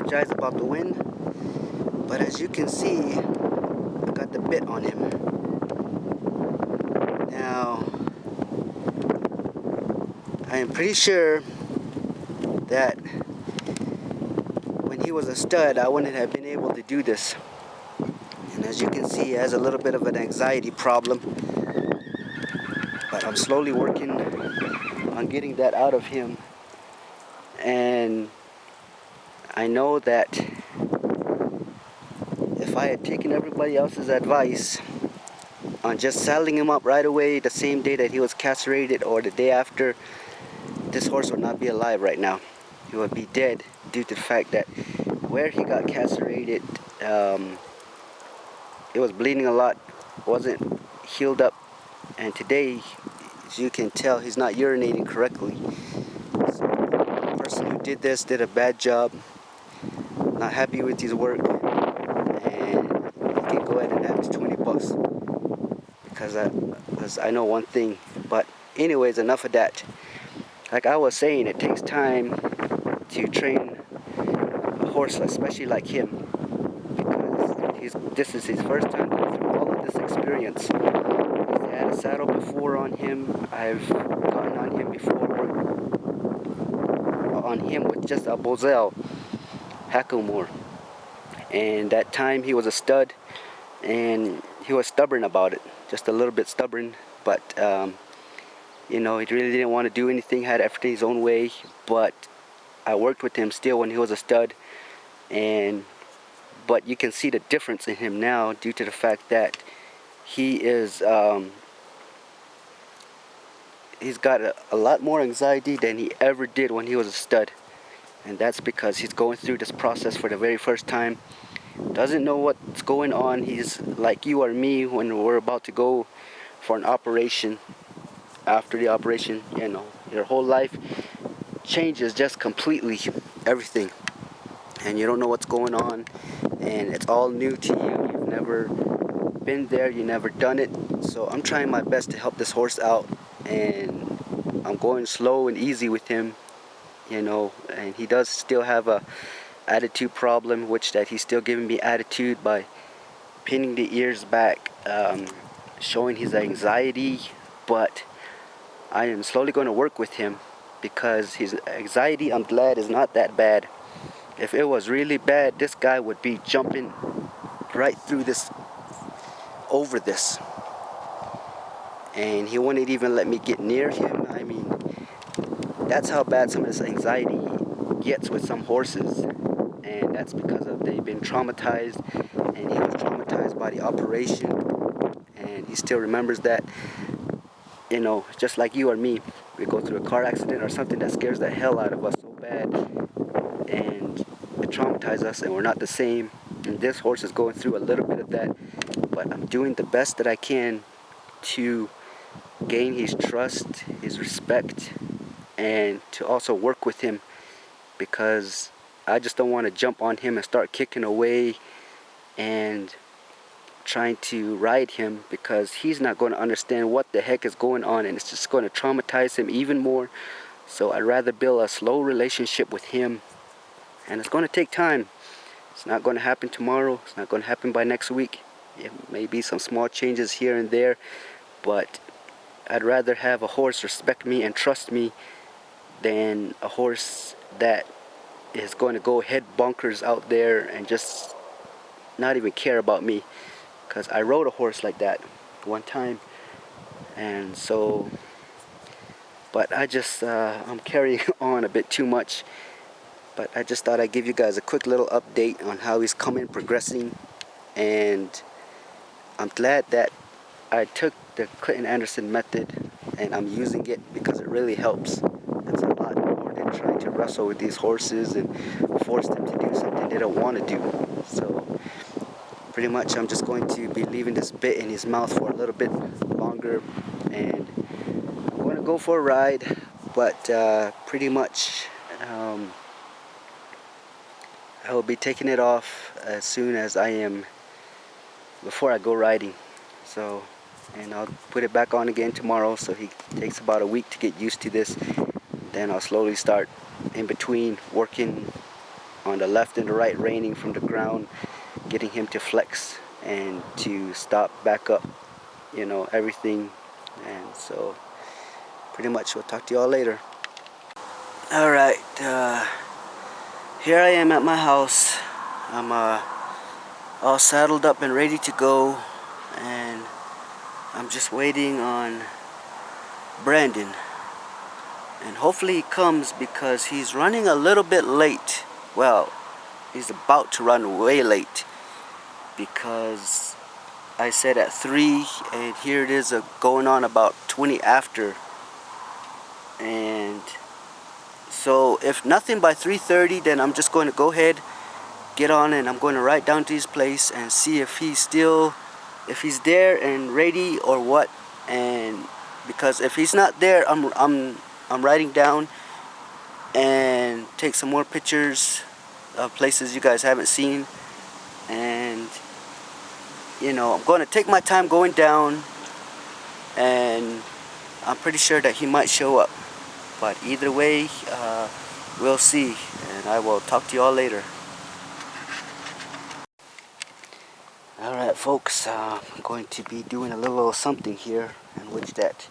apologize about the wind, but as you can see, I got the bit on him. Now, I am pretty sure that when he was a stud, I wouldn't have been able to do this. And as you can see, he has a little bit of an anxiety problem, but I'm slowly working on getting that out of him. And I know that if I had taken everybody else's advice on just saddling him up right away the same day that he was castrated or the day after, this horse would not be alive right now. He would be dead due to the fact that where he got castrated, it was bleeding a lot, wasn't healed up, and today, as you can tell, he's not urinating correctly. So the person who did this did a bad job. Not happy with his work, and he can go ahead and have his 20 bucks because I know one thing. But anyways, enough of that. Like I was saying, it takes time to train a horse, especially like him, because this is his first time going through all of this experience. He's had a saddle before on him. I've gotten on him before, on him with just a Bosel Hackamore, and that time he was a stud, and he was stubborn about it, just a little bit stubborn, but you know, he really didn't want to do anything, had everything his own way. But I worked with him still when he was a stud, but you can see the difference in him now due to the fact that he is he's got a lot more anxiety than he ever did when he was a stud. And that's because he's going through this process for the very first time. Doesn't know what's going on. He's like you or me when we're about to go for an operation. After the operation, you know, your whole life changes just completely, everything. And you don't know what's going on, and it's all new to you. You've never been there, you've never done it. So I'm trying my best to help this horse out, and I'm going slow and easy with him. You know, and he does still have a attitude problem, which that he's still giving me attitude by pinning the ears back, showing his anxiety. But I am slowly going to work with him because his anxiety, I'm glad, is not that bad. If it was really bad, this guy would be jumping right through this, over this, and he wouldn't even let me get near him. I mean, that's how bad some of this anxiety gets with some horses, and that's because of they've been traumatized, and he was traumatized by the operation, and he still remembers that. You know, just like you or me, we go through a car accident or something that scares the hell out of us so bad, and it traumatizes us, and we're not the same. And this horse is going through a little bit of that, but I'm doing the best that I can to gain his trust, his respect, and to also work with him, because I just don't want to jump on him and start kicking away and trying to ride him, because he's not going to understand what the heck is going on, and it's just going to traumatize him even more. So I'd rather build a slow relationship with him, and it's going to take time. It's not going to happen tomorrow. It's not going to happen by next week. It may be some small changes here and there, but I'd rather have a horse respect me and trust me than a horse that is going to go head bonkers out there and just not even care about me. Because I rode a horse like that one time, and so, but I just, I'm carrying on a bit too much, but I just thought I'd give you guys a quick little update on how he's coming, progressing, and I'm glad that I took the Clinton Anderson method, and I'm using it because it really helps. It's a lot more than trying to wrestle with these horses and force them to do something they don't want to do. So pretty much I'm just going to be leaving this bit in his mouth for a little bit longer, and I'm going to go for a ride, but pretty much I will be taking it off as soon as I am, before I go riding. So, and I'll put it back on again tomorrow, so he takes about a week to get used to this. Then I'll slowly start in between working on the left and the right, reining from the ground, getting him to flex and to stop, back up, you know, everything. And so pretty much we'll talk to y'all later. All right, here I am at my house. I'm all saddled up and ready to go, and I'm just waiting on Brandon, and hopefully he comes because he's running a little bit late. Well, he's about to run way late because I said at 3 and here it is going on about 20 after. And so if nothing by 3:30, then I'm just going to go ahead, get on, and I'm going to ride down to his place and see if he's there and ready or what. And because if he's not there, I'm riding down and take some more pictures of places you guys haven't seen. And you know, I'm going to take my time going down, and I'm pretty sure that he might show up. But either way, we'll see, and I will talk to y'all later. Alright folks, I'm going to be doing a little something here, in which that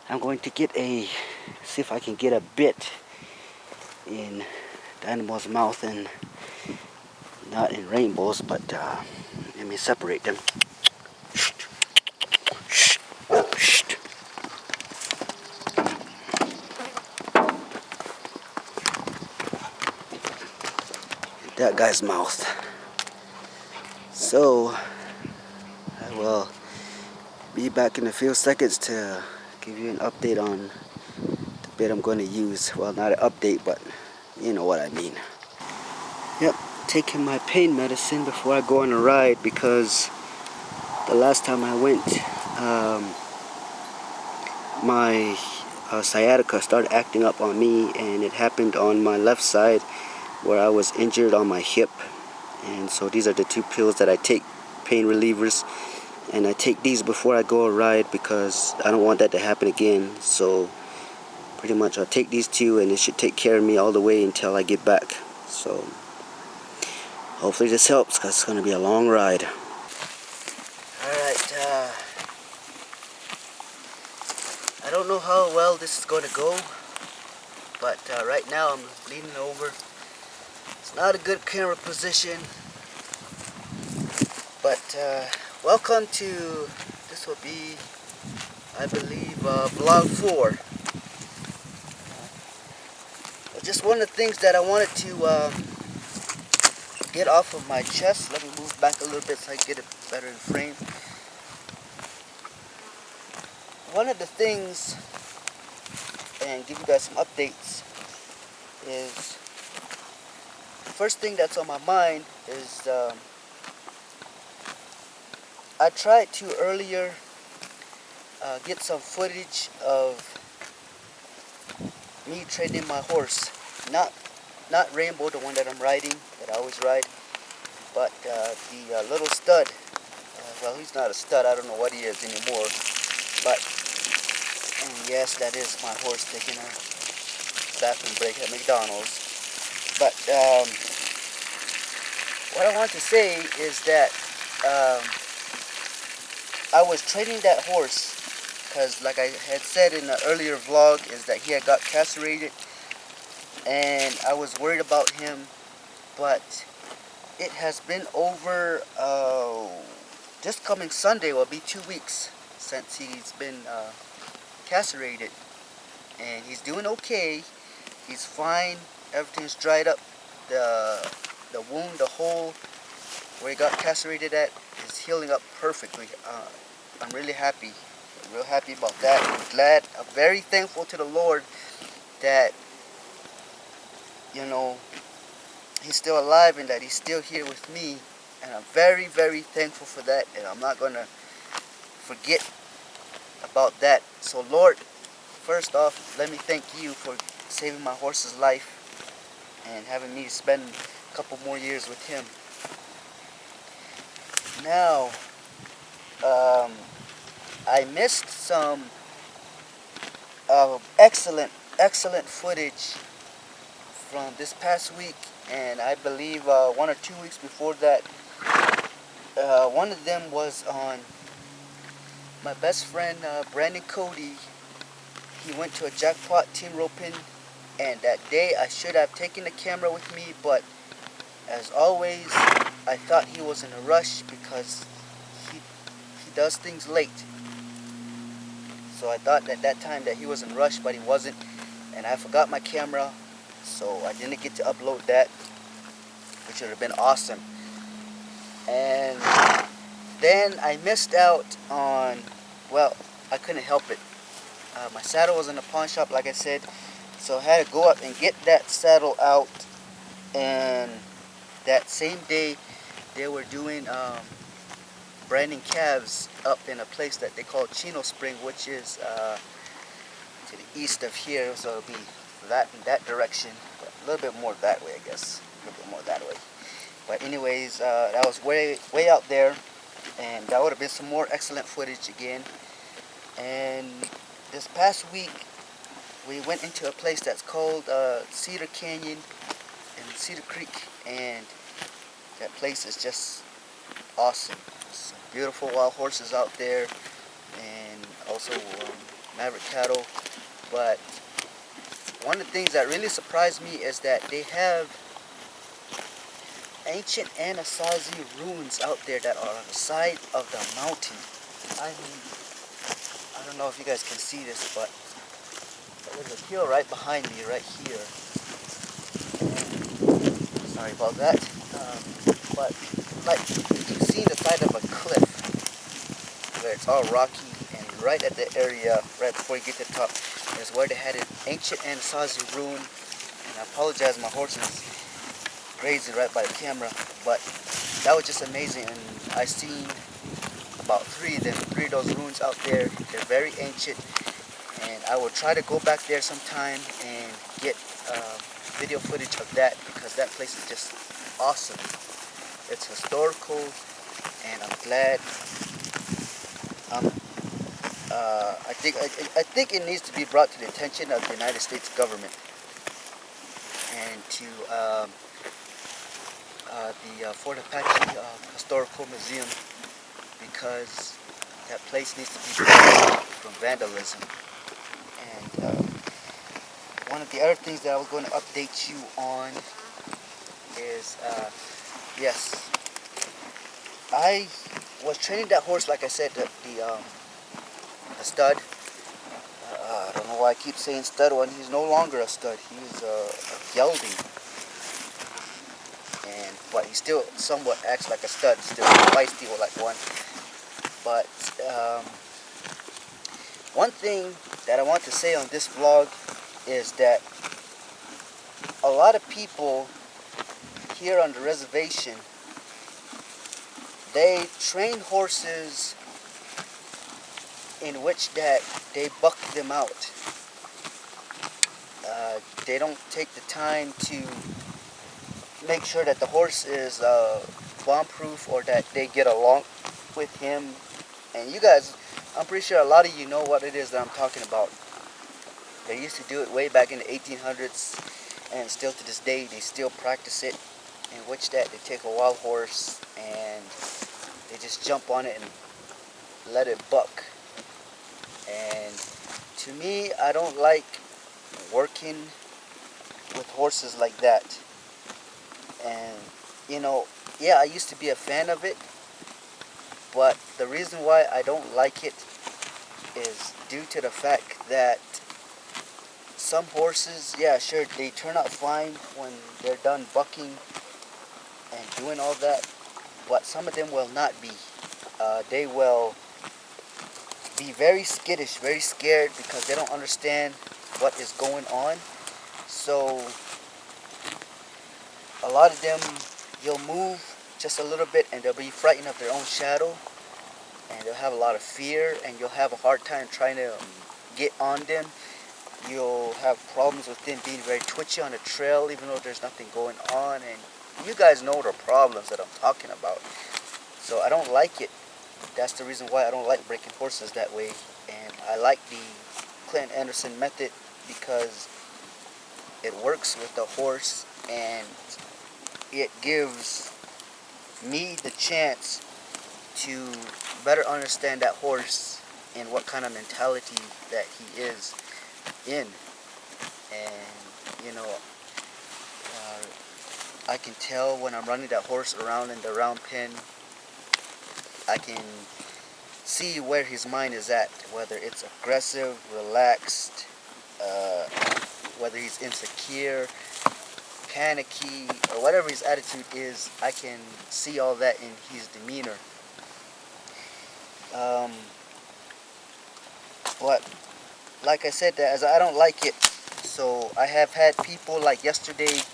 I'm going to see if I can get a bit in the animal's mouth, and not in Rainbow's, but let me separate them. That guy's mouth. So I will be back in a few seconds to give you an update on the bit I'm going to use. Well, not an update, but you know what I mean. Yep, taking my pain medicine before I go on a ride, because the last time I went, my sciatica started acting up on me, and it happened on my left side where I was injured on my hip. And so these are the 2 pills that I take, pain relievers, and I take these before I go a ride because I don't want that to happen again. So pretty much I'll take these 2, and it should take care of me all the way until I get back. So hopefully this helps, because it's going to be a long ride. Alright, I don't know how well this is going to go, but right now I'm leaning over. It's not a good camera position, but welcome to, this will be, I believe, vlog 4. Just one of the things that I wanted to get off of my chest. Let me move back a little bit so I can get it better in frame. One of the things, and give you guys some updates, is the first thing that's on my mind is I tried to earlier get some footage of me training my horse. Not Rainbow, the one that I'm riding, that I always ride, but the little stud. Well, he's not a stud, I don't know what he is anymore, but, and yes, that is my horse taking a bathroom break at McDonald's. But what I want to say is that I was training that horse because, like I had said in the earlier vlog, is that he had got castrated, and I was worried about him. But it has been over, this coming Sunday will be 2 weeks since he's been castrated, and he's doing okay. He's fine. Everything's dried up. The wound, the hole where he got castrated at, is healing up perfectly. I'm really happy. I'm real happy about that. I'm glad. I'm very thankful to the Lord that, you know, he's still alive and that he's still here with me. And I'm very, very thankful for that. And I'm not going to forget about that. So, Lord, first off, let me thank you for saving my horse's life and having me spend a couple more years with him. Now, I missed some excellent footage from this past week and I believe 1 or 2 weeks before that, one of them was on my best friend Brandon Cody. He went to a jackpot team roping, and that day I should have taken the camera with me, but as always, I thought he was in a rush because he does things late. So I thought at that time that he was in a rush, but he wasn't, and I forgot my camera, so I didn't get to upload that, which would have been awesome. And then I missed out on, well, I couldn't help it. My saddle was in the pawn shop, like I said, so I had to go up and get that saddle out. And that same day, they were doing branding calves up in a place that they call Chino Spring, which is to the east of here, so it'll be that in that direction, but a little bit more that way, I guess, a little bit more that way. But anyways, that was way out there, and that would have been some more excellent footage again. And this past week, we went into a place that's called Cedar Canyon and Cedar Creek, and that place is just awesome. Some beautiful wild horses out there, and also maverick cattle. But one of the things that really surprised me is that they have ancient Anasazi ruins out there that are on the side of the mountain. I mean, I don't know if you guys can see this, but there's a hill right behind me, right here. Sorry about that. But like you see the side of a cliff where it's all rocky, and right at the area, right before you get to the top, is where they had an ancient Anasazi ruin. And I apologize, my horse is grazing right by the camera, but that was just amazing. And I seen about three of those ruins out there. They're very ancient, and I will try to go back there sometime and get video footage of that, because that place is just awesome. It's historical, and I'm glad. I think it needs to be brought to the attention of the United States government and to the Fort Apache Historical Museum, because that place needs to be protected from vandalism. And one of the other things that I was going to update you on is, yes, I was training that horse, like I said, the stud. I don't know why I keep saying stud when he's no longer a stud. He's a gelding. But he still somewhat acts like a stud, still feisty or like one. But one thing that I want to say on this vlog is that a lot of people here on the reservation, they train horses in which that they buck them out. They don't take the time to make sure that the horse is bomb-proof, or that they get along with him. And you guys, I'm pretty sure a lot of you know what it is that I'm talking about. They used to do it way back in the 1800s, and still to this day they still practice it, in which that they take a wild horse and they just jump on it and let it buck. And to me, I don't like working with horses like that. And you know, yeah, I used to be a fan of it, but the reason why I don't like it is due to the fact that some horses, yeah, sure, they turn out fine when they're done bucking and doing all that, but some of them will not be. They will be very skittish, very scared, because they don't understand what is going on. So a lot of them, you'll move just a little bit and they'll be frightened of their own shadow, and they'll have a lot of fear, and you'll have a hard time trying to get on them. You'll have problems with them being very twitchy on the trail, even though there's nothing going on. And you guys know the problems that I'm talking about. So I don't like it. That's the reason why I don't like breaking horses that way. And I like the Clinton Anderson method, because it works with the horse, and it gives me the chance to better understand that horse and what kind of mentality that he is in. And you know, I can tell when I'm running that horse around in the round pen. I can see where his mind is at, whether it's aggressive, relaxed, whether he's insecure, panicky, or whatever his attitude is. I can see all that in his demeanor. But like I said, that as I don't like it, so I have had people like yesterday.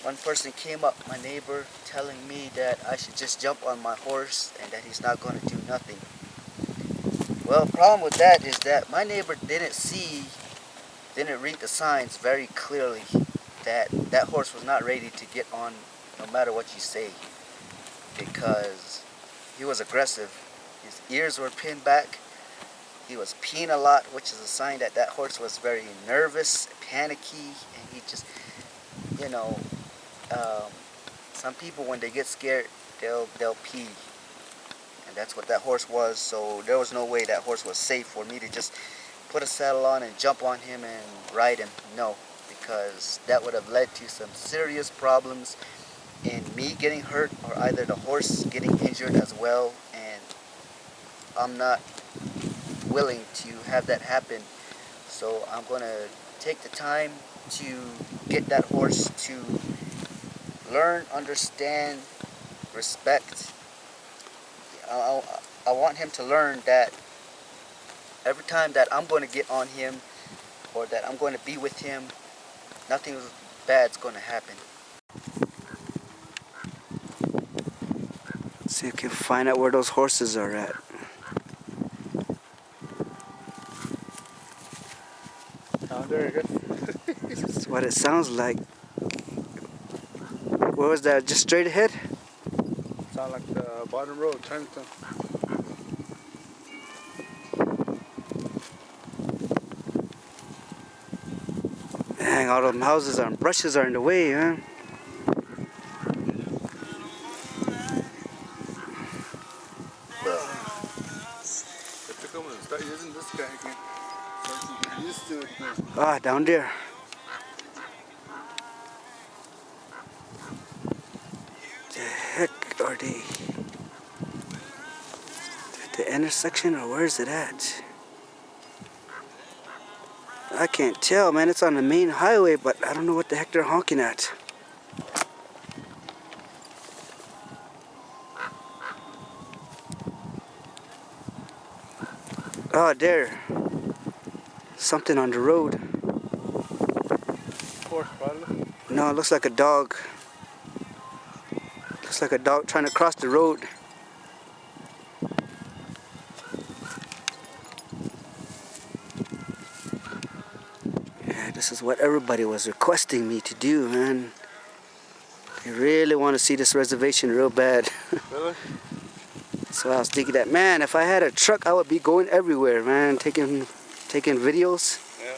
One person came up, my neighbor, telling me that I should just jump on my horse and that he's not going to do nothing. Well, the problem with that is that my neighbor didn't read the signs very clearly that that horse was not ready to get on no matter what you say, because he was aggressive. His ears were pinned back. He was peeing a lot, which is a sign that that horse was very nervous, panicky, and he just, you know, some people when they get scared, they'll pee, and that's what that horse was. So there was no way that horse was safe for me to just put a saddle on and jump on him and ride him. No, because that would have led to some serious problems in me getting hurt or either the horse getting injured as well, and I'm not willing to have that happen. So I'm gonna take the time to get that horse to learn, understand, respect. I want him to learn that every time that I'm going to get on him or that I'm going to be with him, nothing bad's going to happen. See if you can find out where those horses are at. Oh, there it is. That's what it sounds like. Where was that? Just straight ahead? Sound like the bottom road, Trenton. Dang, all them houses and brushes are in the way, man. Start using this guy again. Start getting used to it again. Ah, down there. The heck are they? At the intersection, or where is it at? I can't tell, man. It's on the main highway, but I don't know what the heck they're honking at. Oh, there. Something on the road. Horse, probably. No, it looks like a dog. Looks like a dog trying to cross the road. Yeah, this is what everybody was requesting me to do, man. They really want to see this reservation real bad. Really? So I was thinking that, man, if I had a truck, I would be going everywhere, man, taking videos. Yeah.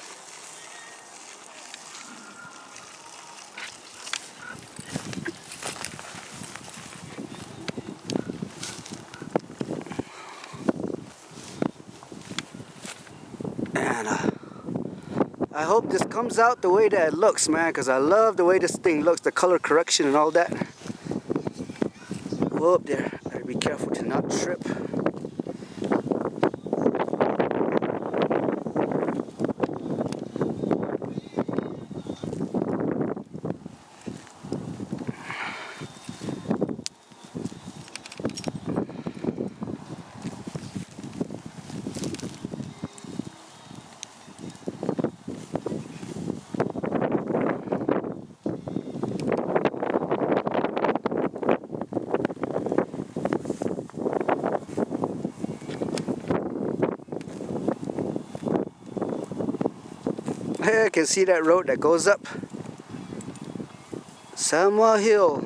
And I hope this comes out the way that it looks, man, because I love the way this thing looks, the color correction and all that. Go up there. Better be careful to not trip. I can see that road that goes up Samuel Hill.